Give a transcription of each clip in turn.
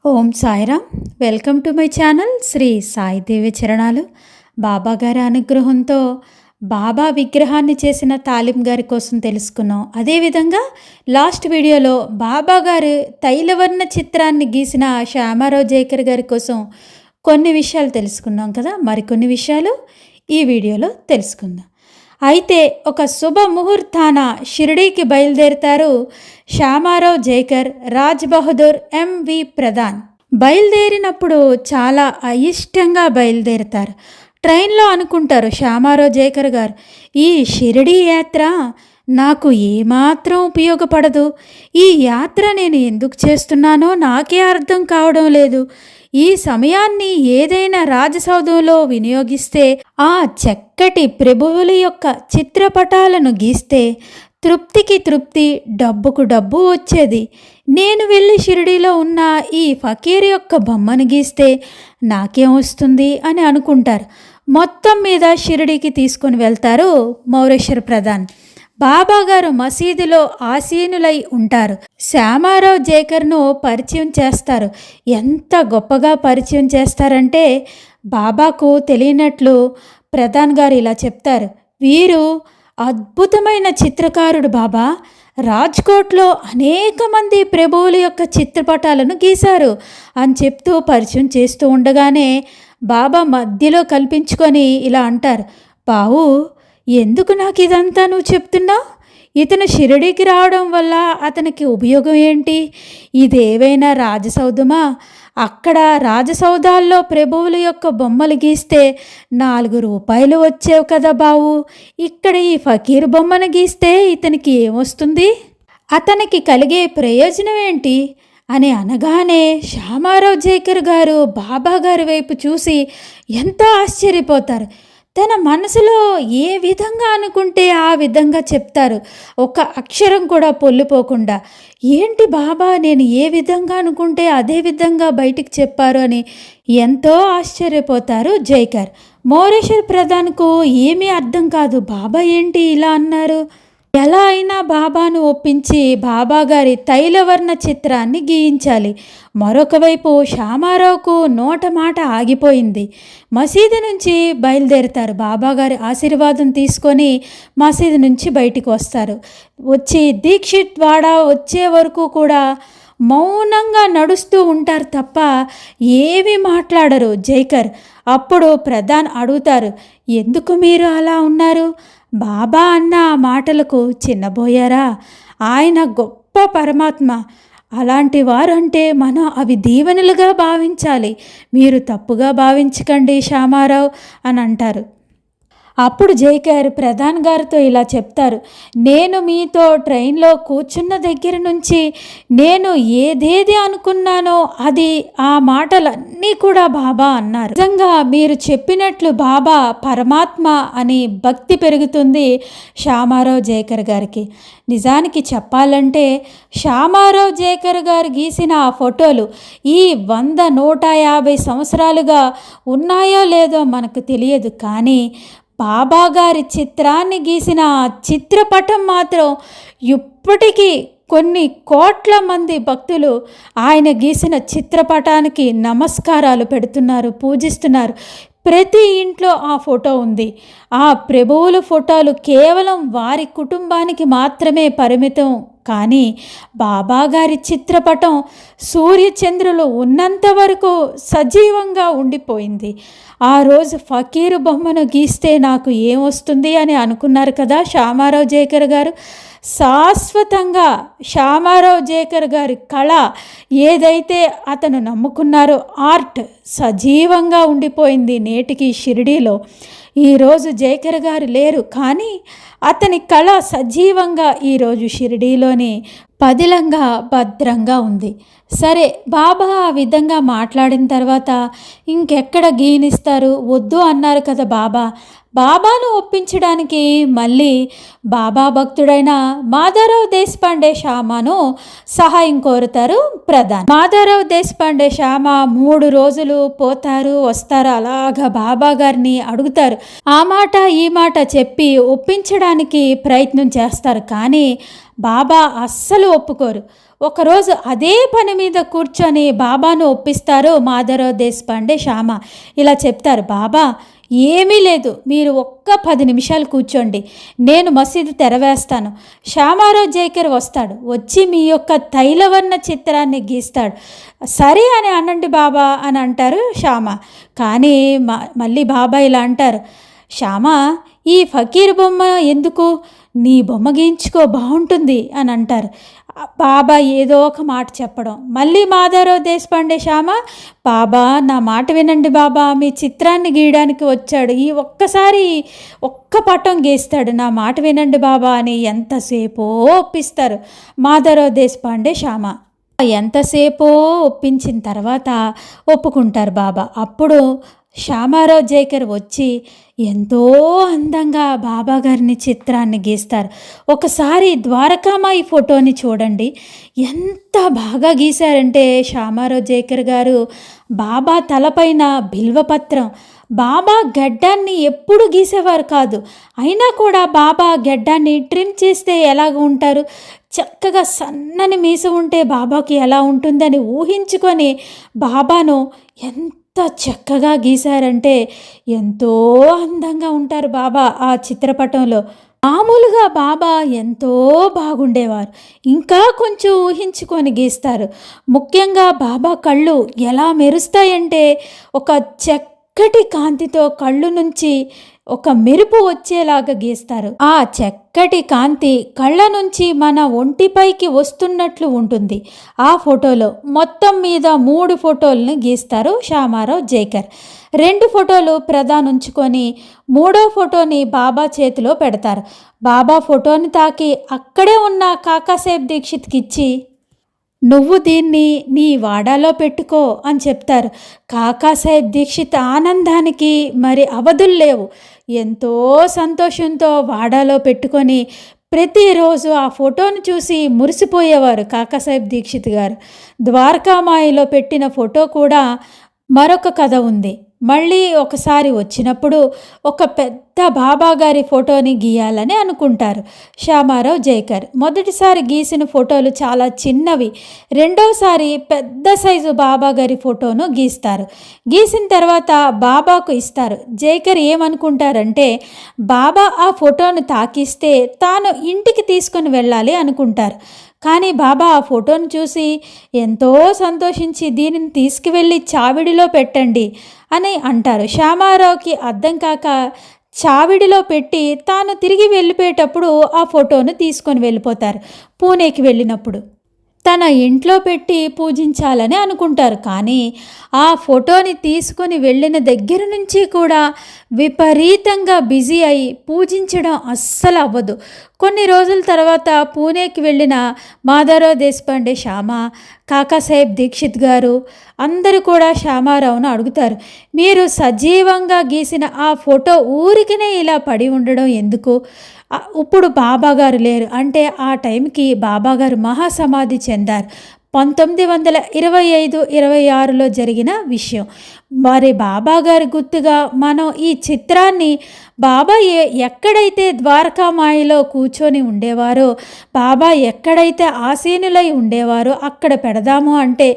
Om Sairam. Welcome to my channel Shri Saidevi చరణాలు. బాబా గారి అనుగ్రహంతో బాబా విగ్రహాన్ని చేసిన తాలిం గారి కోసం తెలుసుకున్నాం. అదేవిధంగా లాస్ట్ వీడియోలో బాబా గారు తైలవర్ణ చిత్రాన్ని గీసిన శ్యామారావు జైకర్ గారి కోసం కొన్ని విషయాలు తెలుసుకున్నాం కదా. మరికొన్ని విషయాలు ఈ వీడియోలో తెలుసుకుందాం. అయితే ఒక శుభ ముహూర్తాన షిరిడీకి బయలుదేరుతారు శ్యామారావు జైకర్, రాజ్ బహదూర్, ఎంవి ప్రధాన్. బయలుదేరినప్పుడు చాలా అయిష్టంగా బయలుదేరుతారు. ట్రైన్లో అనుకుంటారు శ్యామారావు జైకర్ గారు, ఈ షిరిడీ యాత్ర నాకు ఏమాత్రం ఉపయోగపడదు. ఈ యాత్ర నేను ఎందుకు చేస్తున్నానో నాకే అర్థం కావడం లేదు. ఈ సమయాన్ని ఏదైనా రాజసౌధంలో వినియోగిస్తే, ఆ చక్కటి ప్రభువుల యొక్క చిత్రపటాలను గీస్తే తృప్తికి తృప్తి, డబ్బుకు డబ్బు వచ్చేది. నేను వెళ్ళి షిరిడీలో ఉన్న ఈ ఫకీర్ యొక్క బొమ్మను గీస్తే నాకేం వస్తుంది అని అనుకుంటారు. మొత్తం మీద షిరిడీకి తీసుకొని వెళ్తారు మౌరేశ్వర్ ప్రధాన్. బాబా గారు మసీదులో ఆసీనులై ఉంటారు. శ్యామారావు జైకర్ను పరిచయం చేస్తారు. ఎంత గొప్పగా పరిచయం చేస్తారంటే, బాబాకు తెలియనట్లు ప్రధాన్ గారు ఇలా చెప్తారు, వీరు అద్భుతమైన చిత్రకారుడు బాబా. రాజ్కోట్లో అనేక మంది ప్రభువుల యొక్క చిత్రపటాలను గీశారు అని చెప్తూ పరిచయం చేస్తూ ఉండగానే బాబా మధ్యలో కల్పించుకొని ఇలా అంటారు, బావు ఎందుకు నాకు ఇదంతా నువ్వు చెప్తున్నావు? ఇతను షిరిడీకి రావడం వల్ల అతనికి ఉపయోగం ఏంటి? ఇదేవైనా రాజసౌధమా? అక్కడ రాజసౌధాల్లో ప్రభువుల యొక్క బొమ్మలు గీస్తే 4 రూపాయలు వచ్చేవి కదా బావు. ఇక్కడ ఈ ఫకీర్ బొమ్మను గీస్తే ఇతనికి ఏమొస్తుంది? అతనికి కలిగే ప్రయోజనం ఏంటి అని అనగానే శ్యామారావు జైకర్ గారు బాబా గారి వైపు చూసి ఎంతో ఆశ్చర్యపోతారు. తన మనసులో ఏ విధంగా అనుకుంటే ఆ విధంగా చెప్తారు, ఒక అక్షరం కూడా పొల్లిపోకుండా. ఏంటి బాబా, నేను ఏ విధంగా అనుకుంటే అదే విధంగా బయటికి చెప్పారు అని ఎంతో ఆశ్చర్యపోతారు జైకర్. మౌరేశ్వర్ ప్రధాన్కు ఏమీ అర్థం కాదు, బాబా ఏంటి ఇలా అన్నారు. ఎలా అయినా బాబాను ఒప్పించి బాబా గారి తైలవర్ణ చిత్రాన్ని గీయించాలి. మరొక వైపు శ్యామారావుకు నోట మాట ఆగిపోయింది. మసీదు నుంచి బయలుదేరుతారు. బాబా గారి ఆశీర్వాదం తీసుకొని మసీదు నుంచి బయటికి వస్తారు. వచ్చి దీక్షిత్ వాడా వచ్చే వరకు కూడా మౌనంగా నడుస్తూ ఉంటారు తప్ప ఏమీ మాట్లాడరు జైకర్. అప్పుడు ప్రధాన్ అడుగుతారు, ఎందుకు మీరు అలా ఉన్నారు? బాబా అన్న ఆ మాటలకు చిన్నబోయారా? ఆయన గొప్ప పరమాత్మ. అలాంటి వారంటే మనం అవి దీవెనలుగా భావించాలి. మీరు తప్పుగా భావించకండి శ్యామారావు అని అంటారు. అప్పుడు జైకర్ ప్రధాన్ గారితో ఇలా చెప్తారు, నేను మీతో ట్రైన్లో కూర్చున్న దగ్గర నుంచి నేను ఏదేది అనుకున్నానో అది ఆ మాటలన్నీ కూడా బాబా అన్నారు. నిజంగా మీరు చెప్పినట్లు బాబా పరమాత్మ అని భక్తి పెరుగుతుంది శ్యామారావు జైకర్ గారికి. నిజానికి చెప్పాలంటే శ్యామారావు జైకర్ గారు గీసిన ఆ ఫోటోలు ఈ 100-150 సంవత్సరాలుగా ఉన్నాయో లేదో మనకు తెలియదు, కానీ బాబా గారి చిత్రాన్ని గీసిన చిత్రపటం మాత్రం ఇప్పటికీ కొన్ని కోట్ల మంది భక్తులు ఆయన గీసిన చిత్రపటానికి నమస్కారాలు పెడుతున్నారు, పూజిస్తున్నారు. ప్రతి ఇంట్లో ఆ ఫోటో ఉంది. ఆ ప్రభువుల ఫోటోలు కేవలం వారి కుటుంబానికి మాత్రమే పరిమితం, కానీ బాబా గారి చిత్రపటం సూర్యచంద్రులు ఉన్నంత వరకు సజీవంగా ఉండిపోయింది. ఆ రోజు ఫకీరు బొమ్మను గీస్తే నాకు ఏమొస్తుంది అని అనుకున్నారు కదా శ్యామారావు జైకర్ గారు. శాశ్వతంగా శ్యామారావు జైకర్ గారి కళ ఏదైతే అతను నమ్ముకున్నారో ఆర్ట్ సజీవంగా ఉండిపోయింది నేటికి షిరిడీలో. ఈరోజు జైకర్ గారు లేరు, కానీ అతని కళ సజీవంగా ఈరోజు షిరిడీలోని పదిలంగా భద్రంగా ఉంది. సరే, బాబా ఆ విధంగా మాట్లాడిన తర్వాత ఇంకెక్కడ గీనిస్తారు? వద్దు అన్నారు కదా బాబా. బాబాను ఒప్పించడానికి మళ్ళీ బాబా భక్తుడైన మాధవరావు దేశపాండే శ్యామను సహాయం కోరుతారు ప్రధాన్. మాధవరావు దేశపాండే శ్యామ 3 రోజులు పోతారు వస్తారు. అలాగా బాబా గారిని అడుగుతారు. ఆ మాట ఈ మాట చెప్పి ఒప్పించడానికి ప్రయత్నం చేస్తారు, కానీ బాబా అస్సలు ఒప్పుకోరు. ఒకరోజు అదే పని మీద కూర్చొని బాబాను ఒప్పిస్తారు మాధవరావు దేశపాండే శ్యామ. ఇలా చెప్తారు, బాబా ఏమీ లేదు, మీరు ఒక్క 10 నిమిషాలు కూర్చోండి, నేను మసీదు తెరవేస్తాను. శ్యామారావు జైకర్ వస్తాడు, వచ్చి మీ యొక్క తైలవర్ణ చిత్రాన్ని గీస్తాడు. సరే అని అనండి బాబా అని అంటారు శ్యామ. కానీ మళ్ళీ బాబా ఇలా అంటారు, శ్యామ ఈ ఫకీర్ బొమ్మ ఎందుకు, నీ బొమ్మ గీయించుకో బాగుంటుంది అని అంటారు. బాబా ఏదో ఒక మాట చెప్పడం. మళ్ళీ మాధవరావు దేశపాండే శ్యామ, బాబా నా మాట వినండి బాబా, మీ చిత్రాన్ని గీయడానికి వచ్చాడు, ఈ ఒక్కసారి ఒక్క పటం గీస్తాడు, నా మాట వినండి బాబా అని ఎంతసేపో ఒప్పిస్తారు మాధవరావు దేశపాండే శ్యామ. ఎంతసేపో ఒప్పించిన తర్వాత ఒప్పుకుంటారు బాబా. అప్పుడు శ్యామారావు జైకర్ వచ్చి ఎంతో అందంగా బాబా గారిని చిత్రాన్ని గీస్తారు. ఒకసారి ద్వారకామాయి ఫోటోని చూడండి, ఎంత బాగా గీశారంటే శ్యామారావు జైకర్ గారు బాబా తలపైన బిల్వపత్రం, బాబా గడ్డాన్ని ఎప్పుడు గీసేవారు కాదు, అయినా కూడా బాబా గడ్డాన్ని ట్రిమ్ చేస్తే ఎలాగ ఉంటారు, చక్కగా సన్నని మీస ఉంటే బాబాకి ఎలా ఉంటుందని ఊహించుకొని బాబాను ఎంత చక్కగా గీశారంటే ఎంతో అందంగా ఉంటారు బాబా ఆ చిత్రపటంలో. మామూలుగా బాబా ఎంతో బాగుండేవారు, ఇంకా కొంచెం ఊహించుకొని గీస్తారు. ముఖ్యంగా బాబా కళ్ళు ఎలా మెరుస్తాయంటే ఒక చక్కటి కాంతితో కళ్ళు నుంచి ఒక మెరుపు వచ్చేలాగా గీస్తారు. ఆ చక్కటి కాంతి కళ్ళ నుంచి మన ఒంటిపైకి వస్తున్నట్లు ఉంటుంది. ఆ ఫోటోలో మొత్తం మీద 3 ఫోటోలను గీస్తారు శ్యామారావు జైకర్. 2 ఫోటోలు ప్రధాన ఉంచుకొని 3వ ఫోటోని బాబా చేతిలో పెడతారు. బాబా ఫోటోని తాకి అక్కడే ఉన్న కాకాసాహెబ్ దీక్షిత్కి ఇచ్చి, నువ్వు దీన్ని నీ వాడాలో పెట్టుకో అని చెప్తారు. కాకాసాహెబ్ దీక్షిత్ ఆనందానికి మరి అవధులు లేవు. ఎంతో సంతోషంతో వాడాలో పెట్టుకొని ప్రతిరోజు ఆ ఫోటోను చూసి మురిసిపోయేవారు కాకాసాహెబ్ దీక్షిత్ గారు. ద్వారకామాయిలో పెట్టిన ఫోటో కూడా మరొక కథ ఉంది. మళ్ళీ ఒకసారి వచ్చినప్పుడు ఒక పెద్ద బాబా గారి ఫోటోని గీయాలని అనుకుంటారు శ్యామారావు జైకర్. మొదటిసారి గీసిన ఫోటోలు చాలా చిన్నవి, రెండోసారి పెద్ద సైజు బాబా గారి ఫోటోను గీస్తారు. గీసిన తర్వాత బాబాకు ఇస్తారు. జైకర్ ఏమనుకుంటారంటే బాబా ఆ ఫోటోను తాకిస్తే తాను ఇంటికి తీసుకొని వెళ్ళాలి అనుకుంటారు. కానీ బాబా ఆ ఫోటోను చూసి ఎంతో సంతోషించి దీనిని తీసుకువెళ్ళి చావిడిలో పెట్టండి అని అంటారు. శ్యామారావుకి అర్థం కాక చావిడిలో పెట్టి తాను తిరిగి వెళ్ళిపోయేటప్పుడు ఆ ఫోటోను తీసుకొని వెళ్ళిపోతారు. పూణేకి వెళ్ళినప్పుడు తన ఇంట్లో పెట్టి పూజించాలని అనుకుంటారు. కానీ ఆ ఫోటోని తీసుకొని వెళ్ళిన దగ్గర నుంచి కూడా విపరీతంగా బిజీ అయి పూజించడం అస్సలు అవ్వదు. కొన్ని రోజుల తర్వాత పూణేకి వెళ్ళిన మాధవరావు దేశపాండే శ్యామ, కాకాసాహెబ్ దీక్షిత్ గారు అందరూ కూడా శ్యామారావును అడుగుతారు, మీరు సజీవంగా గీసిన ఆ ఫోటో ఊరికనే ఇలా పడి ఉండడం ఎందుకు? ఇప్పుడు బాబాగారు లేరు అంటే ఆ టైంకి బాబాగారు మహాసమాధి చెందారు. 1925-26లో జరిగిన విషయం. మరి బాబాగారి గుర్తుగా మనం ఈ చిత్రాన్ని బాబా ఎక్కడైతే ద్వారకామాయిలో కూర్చొని ఉండేవారో, బాబా ఎక్కడైతే ఆసీనులై ఉండేవారో అక్కడ పెడదాము అంటే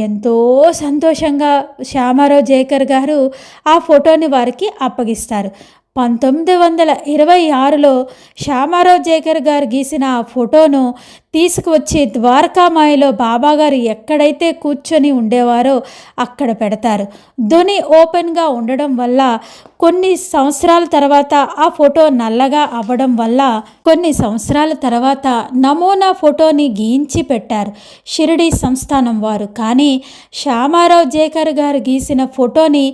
ఎంతో సంతోషంగా శ్యామారావు జైకర్ గారు ఆ ఫోటోని వారికి అప్పగిస్తారు. 1926లో శ్యామారావు జైకర్ గారు గీసిన ఆ ఫోటోను తీసుకువచ్చి ద్వారకామాయిలో బాబాగారు ఎక్కడైతే కూర్చొని ఉండేవారో అక్కడ పెడతారు. ధ్వని ఓపెన్గా ఉండడం వల్ల కొన్ని సంవత్సరాల తర్వాత ఆ ఫోటో నల్లగా అవ్వడం వల్ల కొన్ని సంవత్సరాల తర్వాత నమూనా ఫోటోని గీయించి పెట్టారు షిరిడి సంస్థానం వారు. కానీ శ్యామారావు జైకర్ గారు గీసిన ఫోటోని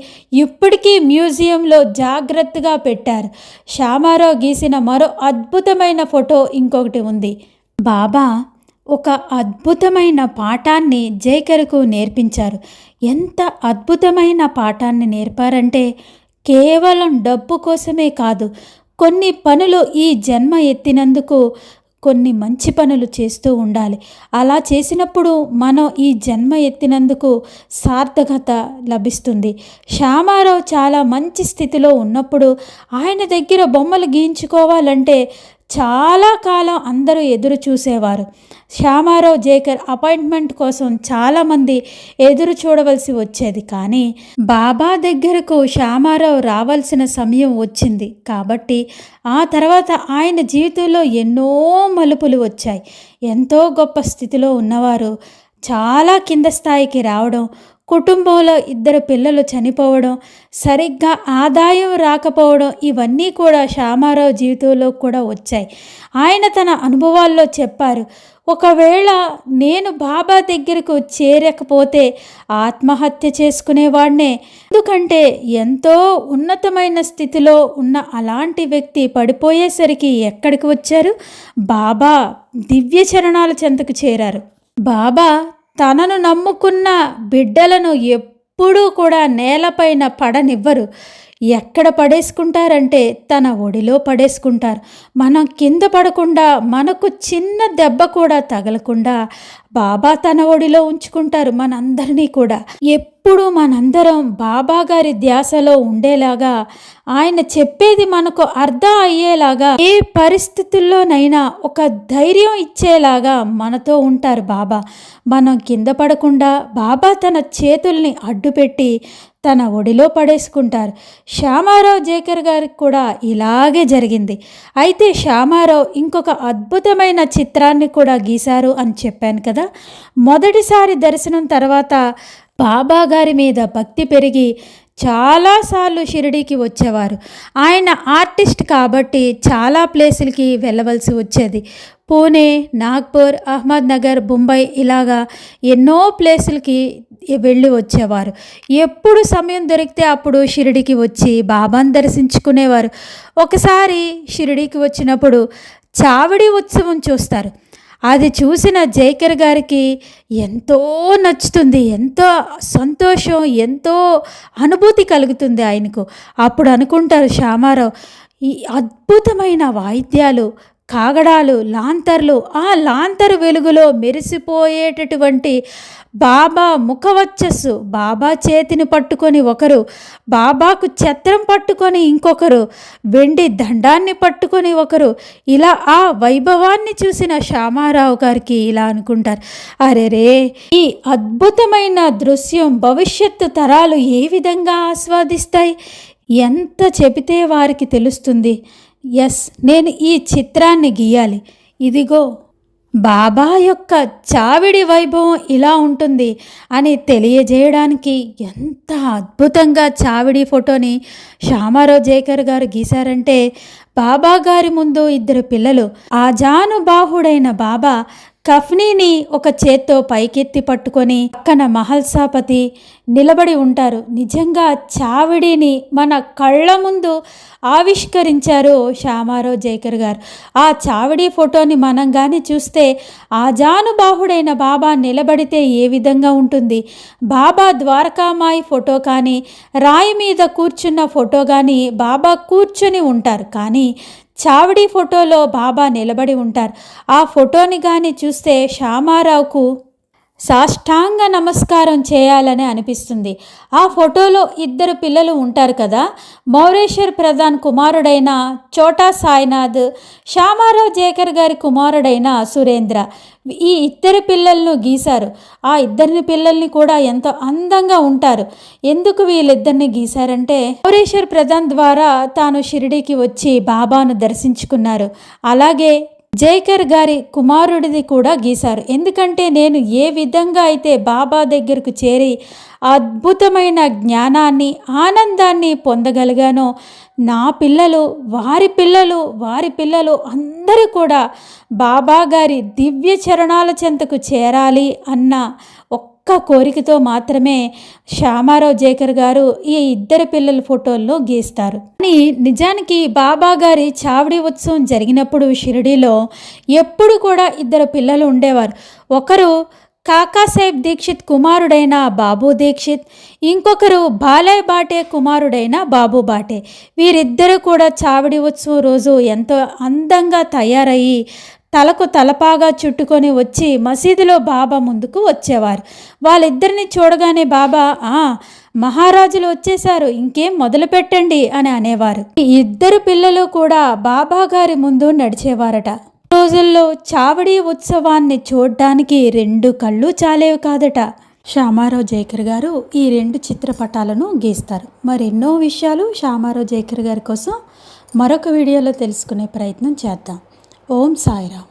ఇప్పటికీ మ్యూజియంలో జాగ్రత్తగా పెట్టారు. శ్యామారావు గీసిన మరో అద్భుతమైన ఫోటో ఇంకొకటి ఉంది. బాబా ఒక అద్భుతమైన పాఠాన్ని జైకర్కు నేర్పించారు. ఎంత అద్భుతమైన పాఠాన్ని నేర్పారంటే కేవలం డబ్బు కోసమే కాదు, కొన్ని పనులు ఈ జన్మ ఎత్తినందుకు కొన్ని మంచి పనులు చేస్తూ ఉండాలి. అలా చేసినప్పుడు మనం ఈ జన్మ ఎత్తినందుకు సార్థకత లభిస్తుంది. శ్యామారావు చాలా మంచి స్థితిలో ఉన్నప్పుడు ఆయన దగ్గర బొమ్మలు గీయించుకోవాలంటే చాలా కాలం అందరూ ఎదురు చూసేవారు. శ్యామారావు జేకర్ అపాయింట్మెంట్ కోసం చాలామంది ఎదురు చూడవలసి వచ్చేది. కానీ బాబా దగ్గరకు శ్యామారావు రావాల్సిన సమయం వచ్చింది కాబట్టి ఆ తర్వాత ఆయన జీవితంలో ఎన్నో మలుపులు వచ్చాయి. ఎంతో గొప్ప స్థితిలో ఉన్నవారు చాలా కింద స్థాయికి రావడం, కుటుంబంలో 2 పిల్లలు చనిపోవడం, సరిగ్గా ఆదాయం రాకపోవడం, ఇవన్నీ కూడా శ్యామారావు జీవితంలో కూడా వచ్చాయి. ఆయన తన అనుభవాల్లో చెప్పారు, ఒకవేళ నేను బాబా దగ్గరకు చేరకపోతే ఆత్మహత్య చేసుకునేవాడినే. ఎందుకంటే ఎంతో ఉన్నతమైన స్థితిలో ఉన్న అలాంటి వ్యక్తి పడిపోయేసరికి ఎక్కడికి వచ్చారు? బాబా దివ్య చరణాల చెంతకు చేరారు. బాబా తనను నమ్ముకున్న బిడ్డలను ఎప్పుడూ కూడా నేలపైన పడనివ్వరు. ఎక్కడ పడేసుకుంటారంటే తన ఒడిలో పడేసుకుంటారు. మనం కింద పడకుండా, మనకు చిన్న దెబ్బ కూడా తగలకుండా బాబా తన ఒడిలో ఉంచుకుంటారు మనందరినీ కూడా. ఎప్పుడు మనందరం బాబా గారి ధ్యాసలో ఉండేలాగా, ఆయన చెప్పేది మనకు అర్థం అయ్యేలాగా, ఏ పరిస్థితుల్లోనైనా ఒక ధైర్యం ఇచ్చేలాగా మనతో ఉంటారు బాబా. మనం కింద పడకుండా బాబా తన చేతుల్ని అడ్డుపెట్టి తన ఒడిలో పడేసుకుంటారు. శ్యామారావు జేకర్ గారికి కూడా ఇలాగే జరిగింది. అయితే శ్యామారావు ఇంకొక అద్భుతమైన చిత్రాన్ని కూడా గీశారు అని చెప్పాను కదా. మొదటిసారి దర్శనం తర్వాత బాబా గారి మీద భక్తి పెరిగి చాలాసార్లు షిరిడీకి వచ్చేవారు. ఆయన ఆర్టిస్ట్ కాబట్టి చాలా ప్లేసులకి వెళ్ళవలసి వచ్చేది. పూణే, నాగ్పూర్, అహ్మద్నగర్, ముంబై ఇలాగా ఎన్నో ప్లేసులకి వెళ్ళి వచ్చేవారు. ఎప్పుడు సమయం దొరికితే అప్పుడు షిరిడీకి వచ్చి బాబాను దర్శించుకునేవారు. ఒకసారి షిరిడీకి వచ్చినప్పుడు చావడి ఉత్సవం చూస్తారు. అది చూసిన జేకర్ గారికి ఎంతో నచ్చుతుంది, ఎంతో సంతోషం, ఎంతో అనుభూతి కలుగుతుంది ఆయనకు. అప్పుడు అనుకుంటారు శ్యామారావు, ఈ అద్భుతమైన వాయిద్యాలు, కాగడాలు, లాంతర్లు, ఆ లాంతరు వెలుగులో మెరిసిపోయేటటువంటి బాబా ముఖవచ్చస్సు, బాబా చేతిని పట్టుకొని ఒకరు, బాబాకు ఛత్రం పట్టుకొని ఇంకొకరు, వెండి దండాన్ని పట్టుకొని ఒకరు, ఇలా ఆ వైభవాన్ని చూసిన శ్యామారావు గారికి ఇలా అనుకుంటారు, అరెరే, ఈ అద్భుతమైన దృశ్యం భవిష్యత్తు తరాలు ఏ విధంగా ఆస్వాదిస్తాయి? ఎంత చెబితే వారికి తెలుస్తుంది. ఎస్, నేను ఈ చిత్రాన్ని గీయాలి. ఇదిగో బాబా యొక్క చావిడి వైభవం ఇలా ఉంటుంది అని తెలియజేయడానికి ఎంత అద్భుతంగా చావిడి ఫోటోని శ్యామారావు జేకర్ గారు గీశారంటే, బాబా గారి ముందు 2 పిల్లలు, ఆజానుబాహుడైన బాబా కఫ్నీని ఒక చేత్తో పైకెత్తి పట్టుకొని పక్కన మహల్సాపతి నిలబడి ఉంటారు. నిజంగా చావిడిని మన కళ్ళ ముందు ఆవిష్కరించారు శ్యామారావు జేకర్ గారు. ఆ చావిడి ఫోటోని మనం కానీ చూస్తే ఆజానుబాహుడైన బాబా నిలబడితే ఏ విధంగా ఉంటుంది, బాబా ద్వారకామాయి ఫోటో కానీ, రాయి మీద కూర్చున్న ఫోటో కానీ, బాబా కూర్చొని ఉంటారు కానీ చావిడి ఫోటోలో బాబా నిలబడి ఉంటారు. ఆ ఫోటోని కానీ చూస్తే శ్యామారావుకు సాష్టాంగ నమస్కారం చేయాలని అనిపిస్తుంది. ఆ ఫోటోలో 2 పిల్లలు ఉంటారు కదా, మౌరేశ్వర్ ప్రధాన్ కుమారుడైన చోటా సాయినాథ్, శ్యామారావు జేకర్ గారి కుమారుడైన సురేంద్ర, ఈ 2 పిల్లలను గీశారు. ఆ 2 పిల్లల్ని కూడా ఎంతో అందంగా ఉంటారు. ఎందుకు వీళ్ళిద్దరిని గీశారంటే, మౌరేశ్వర్ ప్రధాన్ ద్వారా తాను షిరిడీకి వచ్చి బాబాను దర్శించుకున్నారు. అలాగే జేకర్ గారి కుమారుడిది కూడా గీశారు. ఎందుకంటే నేను ఏ విధంగా అయితే బాబా దగ్గరకు చేరి అద్భుతమైన జ్ఞానాన్ని, ఆనందాన్ని పొందగలిగానో, నా పిల్లలు, వారి పిల్లలు అందరూ కూడా బాబా గారి దివ్య చరణాల చెంతకు చేరాలి అన్న ఒక్క కోరికతో మాత్రమే శ్యామారావు జేకర్ గారు ఈ 2 పిల్లల ఫోటోల్లో గీస్తారు. కానీ నిజానికి బాబా గారి చావడి ఉత్సవం జరిగినప్పుడు షిరిడీలో ఎప్పుడు కూడా 2 పిల్లలు ఉండేవారు. ఒకరు కాకాసాహెబ్ దీక్షిత్ కుమారుడైన బాబు దీక్షిత్, ఇంకొకరు బాలయ్ బాటే కుమారుడైన బాబు బాటే. వీరిద్దరూ కూడా చావడి ఉత్సవం రోజు ఎంతో అందంగా తయారయ్యి తలకు తలపాగా చుట్టుకొని వచ్చి మసీదులో బాబా ముందుకు వచ్చేవారు. వాళ్ళిద్దరిని చూడగానే బాబా, మహారాజులు వచ్చేశారు, ఇంకేం మొదలు పెట్టండి అని అనేవారు. ఈ ఇద్దరు పిల్లలు కూడా బాబా గారి ముందు నడిచేవారట. రోజుల్లో చావడి ఉత్సవాన్ని చూడ్డానికి 2 కళ్ళు చాలేవి కాదట. శ్యామారావు జైకర్ గారు ఈ 2 చిత్రపటాలను గీస్తారు. మరెన్నో విషయాలు శ్యామారావు జైకర్ గారి కోసం మరొక వీడియోలో తెలుసుకునే ప్రయత్నం చేద్దాం. ఓం సాయిరామ్.